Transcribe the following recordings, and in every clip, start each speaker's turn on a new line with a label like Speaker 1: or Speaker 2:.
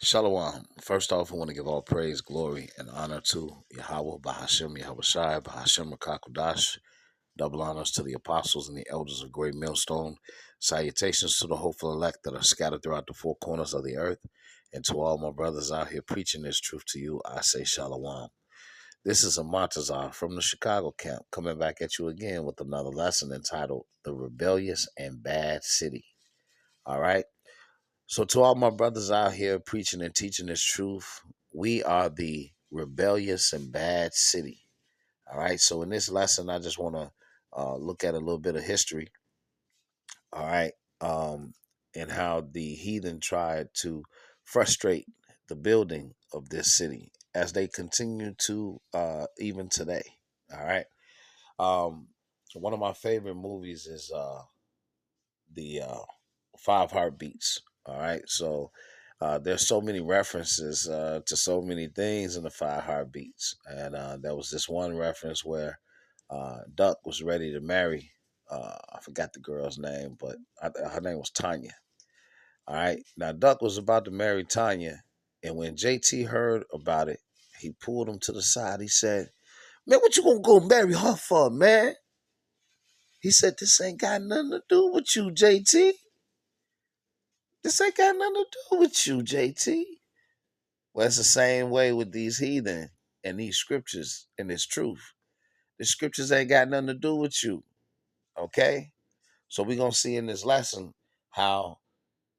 Speaker 1: Shalom. First off, I want to give all praise, glory, and honor to Yahweh, Bahashem, Yahweh Shai, Bahashem, Rakakudash. Double honors to the apostles and the elders of Great Millstone. Salutations to the hopeful elect that are scattered throughout the four corners of the earth. And to all my brothers out here preaching this truth to you, I say Shalom. This is a Montazar from the Chicago camp coming back at you again with another lesson entitled The Rebellious and Bad City. All right. So, to all my brothers out here preaching and teaching this truth, we are the rebellious and bad city. All right. So, in this lesson, I just want to look at a little bit of history. All right. And how the heathen tried to frustrate the building of this city as they continue to even today. All right. Um, One of my favorite movies is the Five Heartbeats. All right, so there's so many references to so many things in the Five Heartbeats, and there was this one reference where Duck was ready to marry. I forgot the girl's name, but her name was Tanya. All right, now Duck was about to marry Tanya, and when JT heard about it, he pulled him to the side. He said, "Man, what you gonna go marry her for, man?" He said, "This ain't got nothing to do with you, JT. This ain't got nothing to do with you, JT." Well, it's the same way with these heathen and these scriptures and this truth. The scriptures ain't got nothing to do with you. Okay? So we're gonna see in this lesson how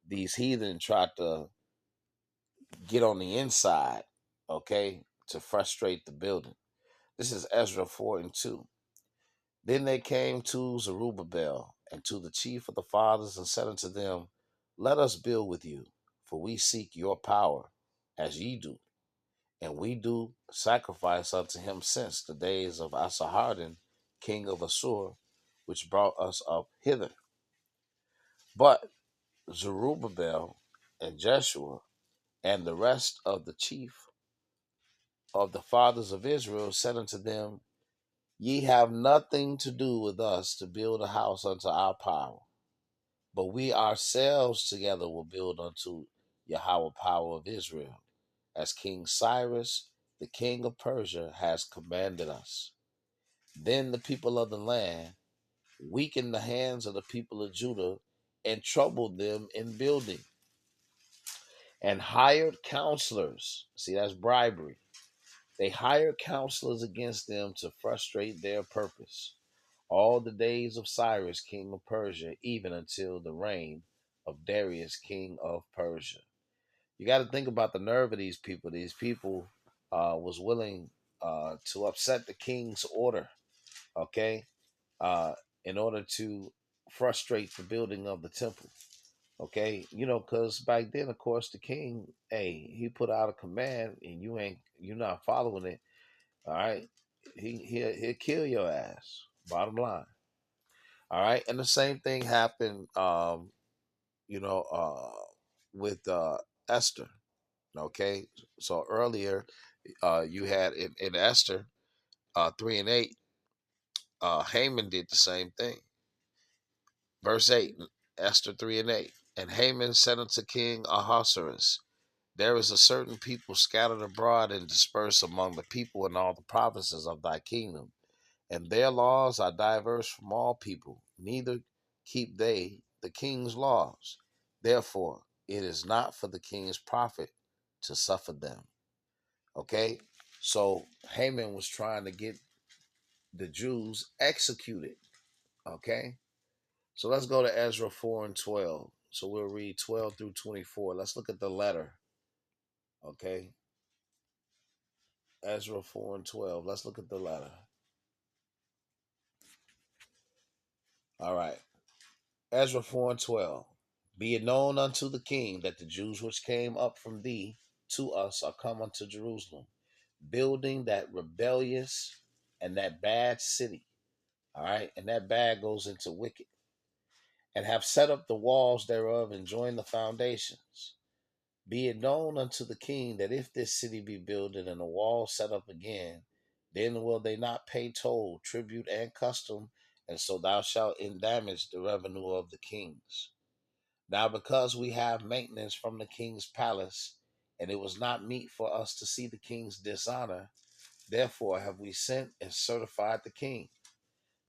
Speaker 1: these heathen try to get on the inside, okay, to frustrate the building. This is Ezra 4 and 2. Then they came to Zerubbabel and to the chief of the fathers and said unto them, Let us build with you, for we seek your power, as ye do. And we do sacrifice unto him since the days of Asahardin, king of Assur, which brought us up hither. But Zerubbabel and Jeshua and the rest of the chief of the fathers of Israel said unto them, Ye have nothing to do with us to build a house unto our power, but we ourselves together will build unto Yahweh power of Israel, as King Cyrus, the king of Persia, has commanded us. Then the people of the land weakened the hands of the people of Judah and troubled them in building, and hired counselors. See, that's bribery. They hired counselors against them to frustrate their purpose all the days of Cyrus, king of Persia, even until the reign of Darius, king of Persia. You got to think about the nerve of these people. These people was willing to upset the king's order, okay, uh, in order to frustrate the building of the temple. Okay, because back then, of course, the king, hey, he put out a command, and you're not following it. All right, he'll kill your ass. Bottom line. All right, and the same thing happened, you know, uh, with Esther. Okay, so earlier, you had in Esther 3 and 8, Haman did the same thing. Verse 8, Esther 3 and 8. And Haman said unto King Ahasuerus, There is a certain people scattered abroad and dispersed among the people in all the provinces of thy kingdom, and their laws are diverse from all people, neither keep they the king's laws. Therefore, it is not for the king's profit to suffer them. Okay? So Haman was trying to get the Jews executed. Okay? So let's go to Ezra 4 and 12. So we'll read 12 through 24. Let's look at the letter. Okay? Ezra 4 and 12. Let's look at the letter. All right. Ezra 4 and 12. Be it known unto the king that the Jews which came up from thee to us are come unto Jerusalem, building that rebellious and that bad city. All right. And that bad goes into wicked. And have set up the walls thereof and joined the foundations. Be it known unto the king that if this city be builded and the wall set up again, then will they not pay toll, tribute, and custom, and so thou shalt endamage the revenue of the kings. Now, because we have maintenance from the king's palace, and it was not meet for us to see the king's dishonor. Therefore have we sent and certified the king,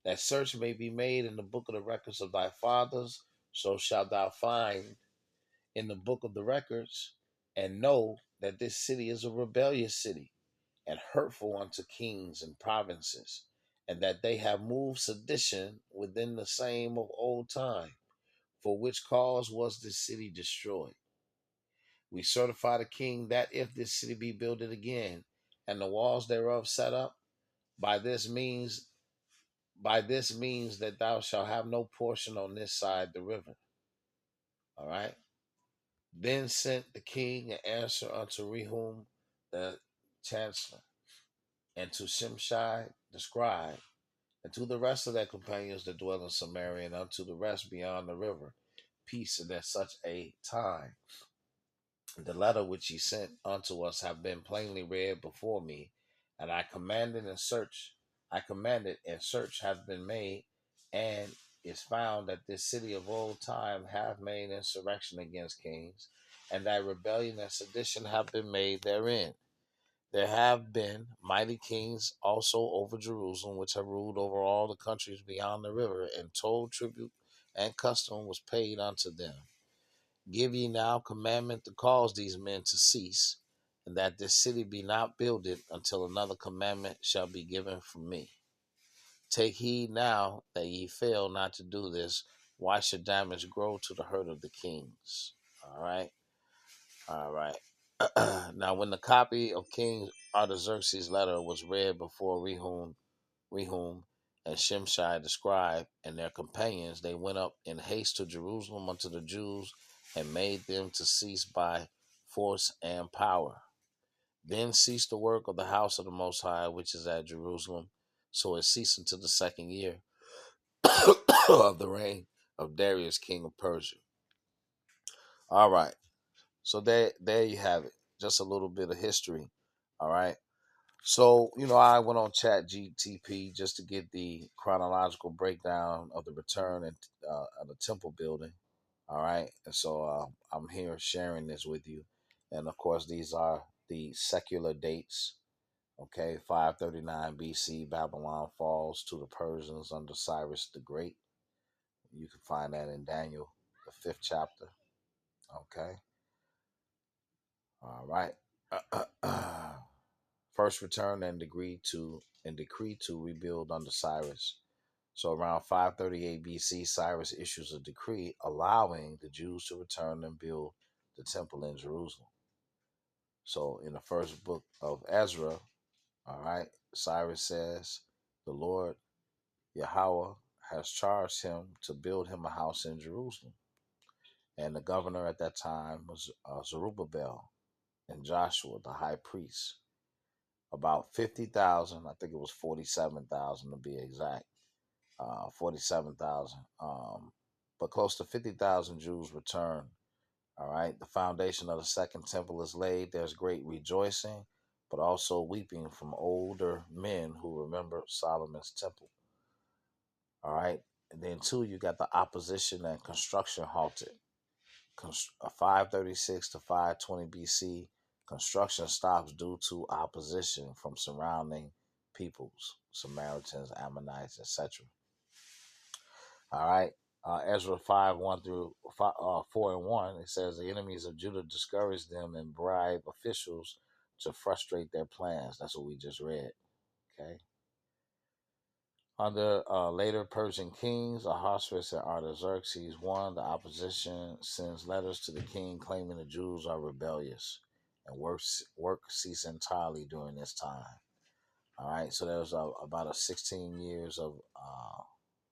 Speaker 1: that search may be made in the book of the records of thy fathers, so shalt thou find in the book of the records, and know that this city is a rebellious city, and hurtful unto kings and provinces, and that they have moved sedition within the same of old time, for which cause was this city destroyed. We certify the king that if this city be builded again, and the walls thereof set up, by this means that thou shalt have no portion on this side the river. All right. Then sent the king an answer unto Rehum the chancellor, and to Shimshai the scribe, and to the rest of their companions that dwell in Samaria, and unto the rest beyond the river, peace in at such a time. The letter which he sent unto us have been plainly read before me, and I commanded and search hath been made, and is found that this city of old time hath made insurrection against kings, and that rebellion and sedition have been made therein. There have been mighty kings also over Jerusalem, which have ruled over all the countries beyond the river, and toll, tribute, and custom was paid unto them. Give ye now commandment to cause these men to cease, and that this city be not builded until another commandment shall be given from me. Take heed now that ye fail not to do this. Why should damage grow to the hurt of the kings? All right. All right. Now, when the copy of King Artaxerxes' letter was read before Rehum and Shimshai the scribe and their companions, they went up in haste to Jerusalem unto the Jews and made them to cease by force and power. Then ceased the work of the house of the Most High, which is at Jerusalem. So it ceased until the second year of the reign of Darius, king of Persia. All right. So there you have it. Just a little bit of history. All right. So, I went on Chat GTP just to get the chronological breakdown of the return of the temple building. All right. And so I'm here sharing this with you. And of course, these are the secular dates. Okay. 539 BC, Babylon falls to the Persians under Cyrus the Great. You can find that in Daniel, the 5th chapter. Okay. All right. First return and decree to rebuild under Cyrus. So around 538 BC, Cyrus issues a decree allowing the Jews to return and build the temple in Jerusalem. So in the first book of Ezra, all right, Cyrus says, the Lord Yahweh has charged him to build him a house in Jerusalem. And the governor at that time was Zerubbabel and Joshua, the high priest. About 50,000, I think it was 47,000 to be exact, 47,000. But close to 50,000 Jews returned. All right. The foundation of the second temple is laid. There's great rejoicing, but also weeping from older men who remember Solomon's temple. All right. And then, two, you got the opposition and construction halted. 536 to 520 BC, construction stops due to opposition from surrounding peoples, Samaritans, Ammonites, etc. All right. Ezra 5, 1 through 4 and 1, it says the enemies of Judah discouraged them and bribe officials to frustrate their plans. That's what we just read. Okay. Under later Persian kings, Ahasuerus and Artaxerxes I, the opposition sends letters to the king claiming the Jews are rebellious and work cease entirely during this time. All right, so there was about a 16 years of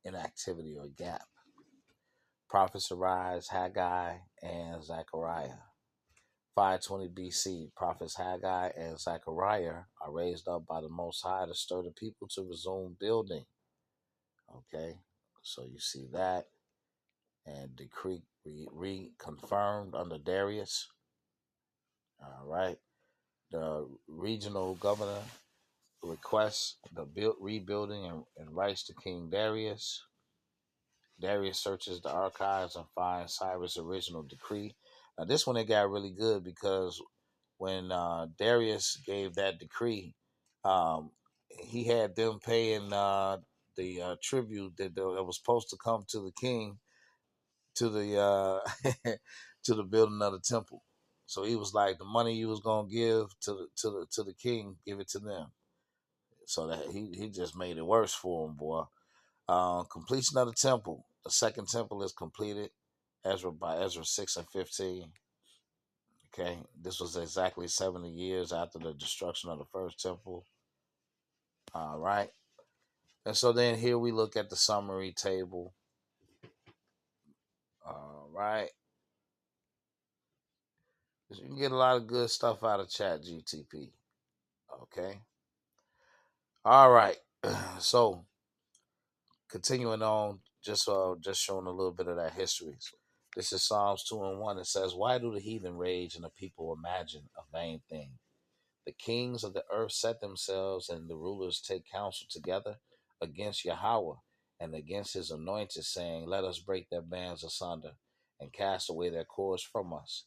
Speaker 1: inactivity or gap. Prophets arise, Haggai and Zechariah. 520 BC, prophets Haggai and Zechariah are raised up by the Most High to stir the people to resume building. Okay, so you see that, and decree reconfirmed under Darius. All right, the regional governor requests the rebuilding and writes to King Darius. Darius searches the archives and finds Cyrus' original decree. Now, this one it got really good because when Darius gave that decree, um, he had them paying the tribute that was supposed to come to the king to the to the building of the temple. So he was like, the money you was gonna give to the king, give it to them. So that he just made it worse for him, boy. Completion of the temple. The second temple is completed. Ezra 6 and 15. Okay, this was exactly 70 years after the destruction of the first temple. All right, and so then here we look at the summary table. All right, you can get a lot of good stuff out of Chat GTP. Okay, all right. So continuing on, just showing a little bit of that history. This is Psalms 2:1. It says, "Why do the heathen rage and the people imagine a vain thing? The kings of the earth set themselves, and the rulers take counsel together against Yahweh and against his anointed, saying, Let us break their bands asunder and cast away their cords from us.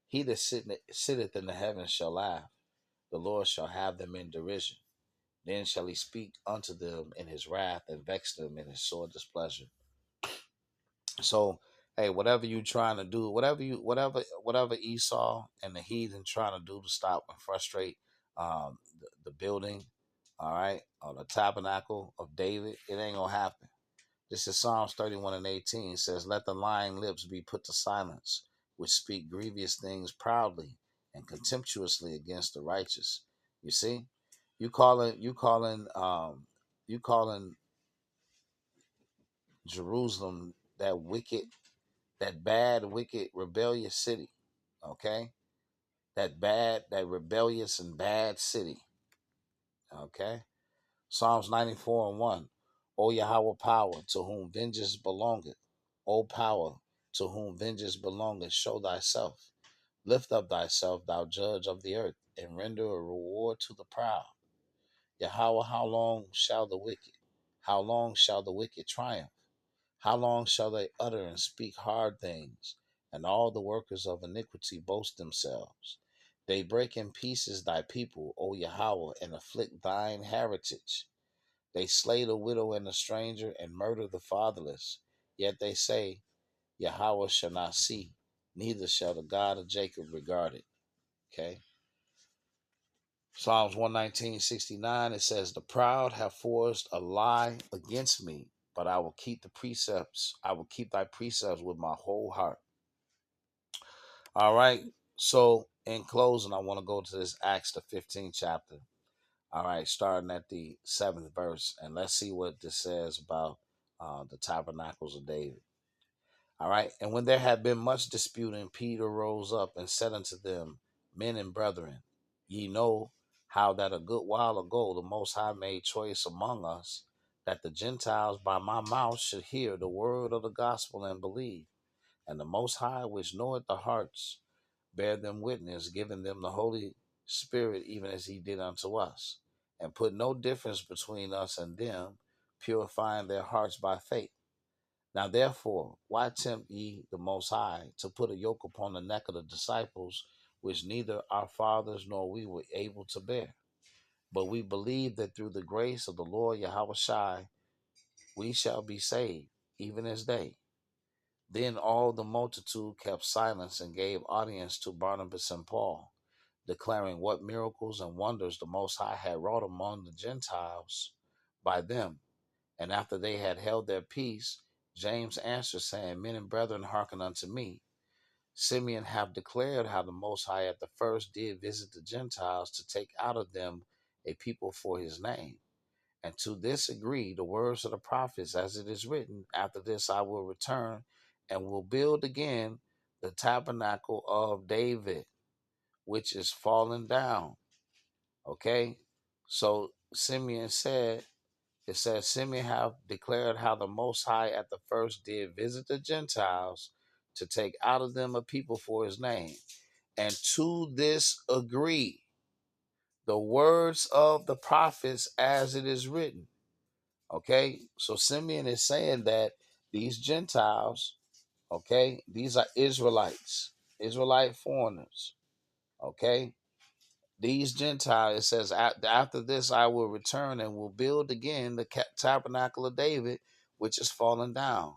Speaker 1: He that sitteth in the heavens shall laugh. The Lord shall have them in derision. Then shall he speak unto them in his wrath and vex them in his sore displeasure." So, hey, whatever you trying to do, whatever Esau and the heathen trying to do to stop and frustrate the building, all right, or the tabernacle of David, it ain't gonna happen. This is Psalms 31:18. It says, "Let the lying lips be put to silence, which speak grievous things proudly and contemptuously against the righteous." You see, you calling Jerusalem that bad, wicked, rebellious city. Okay? That rebellious and bad city. Okay? Psalms 94:1. O Yahweh power, to whom vengeance belongeth. O power, to whom vengeance belongeth, show thyself. Lift up thyself, thou judge of the earth, and render a reward to the proud. Yahweh, how long shall the wicked triumph? How long shall they utter and speak hard things, and all the workers of iniquity boast themselves? They break in pieces thy people, O Yahweh, and afflict thine heritage. They slay the widow and the stranger, and murder the fatherless. Yet they say, Yahweh shall not see, neither shall the God of Jacob regard it. Okay. Psalms 119:69, it says, "The proud have forged a lie against me, but I will keep the precepts. I will keep thy precepts with my whole heart." All right. So in closing, I want to go to this Acts, the 15th chapter. All right, starting at the 7th verse, and let's see what this says about the tabernacles of David. All right. "And when there had been much disputing, Peter rose up and said unto them, Men and brethren, ye know how that a good while ago the Most High made choice among us, that the Gentiles by my mouth should hear the word of the gospel and believe. And the Most High, which knoweth the hearts, bear them witness, giving them the Holy Spirit, even as he did unto us, and put no difference between us and them, purifying their hearts by faith. Now therefore, why tempt ye the Most High to put a yoke upon the neck of the disciples, which neither our fathers nor we were able to bear? But we believe that through the grace of the Lord Yahweh Shai, we shall be saved, even as they." Then all the multitude kept silence and gave audience to Barnabas and Paul, declaring what miracles and wonders the Most High had wrought among the Gentiles by them. And after they had held their peace, James answered, saying, Men and brethren, hearken unto me. Simeon hath declared how the Most High at the first did visit the Gentiles to take out of them a people for his name. And to this agree the words of the prophets, as it is written, After this I will return and will build again the tabernacle of David, which is fallen down. Okay? So Simeon said, it says, Simeon have declared how the Most High at the first did visit the Gentiles to take out of them a people for his name. And to this agree the words of the prophets as it is written. Okay, so Simeon is saying that these Gentiles, okay, these are Israelites, Israelite foreigners, okay? These Gentiles, it says, after this I will return and will build again the tabernacle of David, which is fallen down.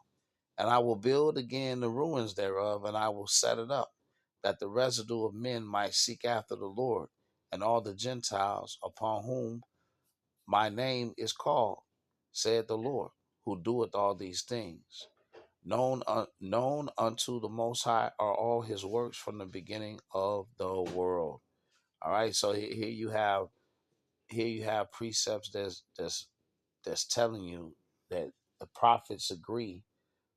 Speaker 1: And I will build again the ruins thereof, and I will set it up, that the residue of men might seek after the Lord, and all the Gentiles upon whom my name is called, said the Lord, who doeth all these things. Known unto the Most High are all his works from the beginning of the world. All right, so here you have precepts that's telling you that the prophets agree,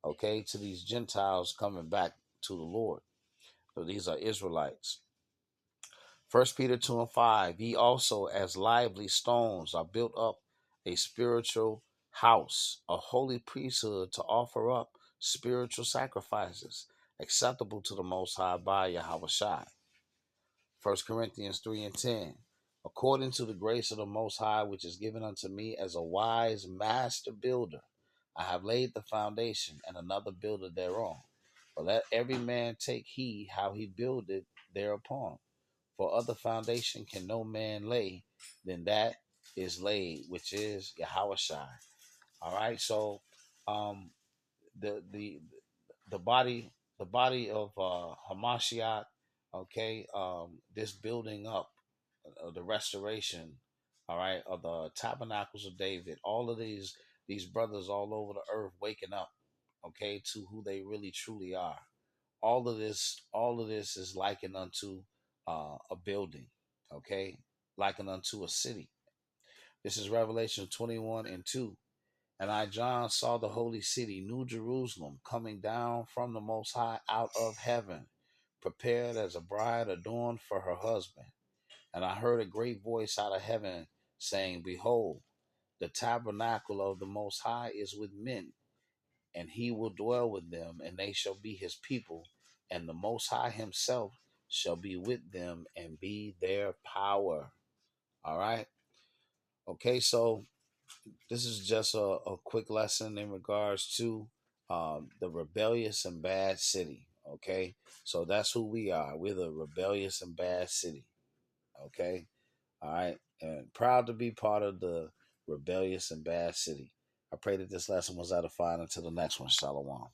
Speaker 1: okay, to these Gentiles coming back to the Lord. So these are Israelites. 1 Peter 2 and 5, ye also as lively stones are built up a spiritual house, a holy priesthood, to offer up spiritual sacrifices acceptable to the Most High by Yahweh Shai. 1 Corinthians 3 and 10, according to the grace of the Most High, which is given unto me as a wise master builder, I have laid the foundation, and another builder thereon. But let every man take heed how he buildeth thereupon. For other foundation can no man lay than that is laid, which is Yahweh Shai. All right, so um, the the the body of Hamashiach, okay, this building up, the restoration, all right, of the tabernacles of David, all of these brothers all over the earth waking up, okay, to who they really truly are. All of this is likened unto a building, okay, likened unto a city. This is Revelation 21 and 2. And I, John, saw the holy city, New Jerusalem, coming down from the Most High out of heaven, prepared as a bride adorned for her husband. And I heard a great voice out of heaven saying, behold, the tabernacle of the Most High is with men, and he will dwell with them, and they shall be his people, and the Most High himself shall be with them and be their power. All right. Okay, so this is just a quick lesson in regards to the rebellious and bad city. Okay, so that's who we are. We're the rebellious and bad city. Okay, all right, and proud to be part of the rebellious and bad city. I pray that this lesson was edifying. Until the next one, Shalom.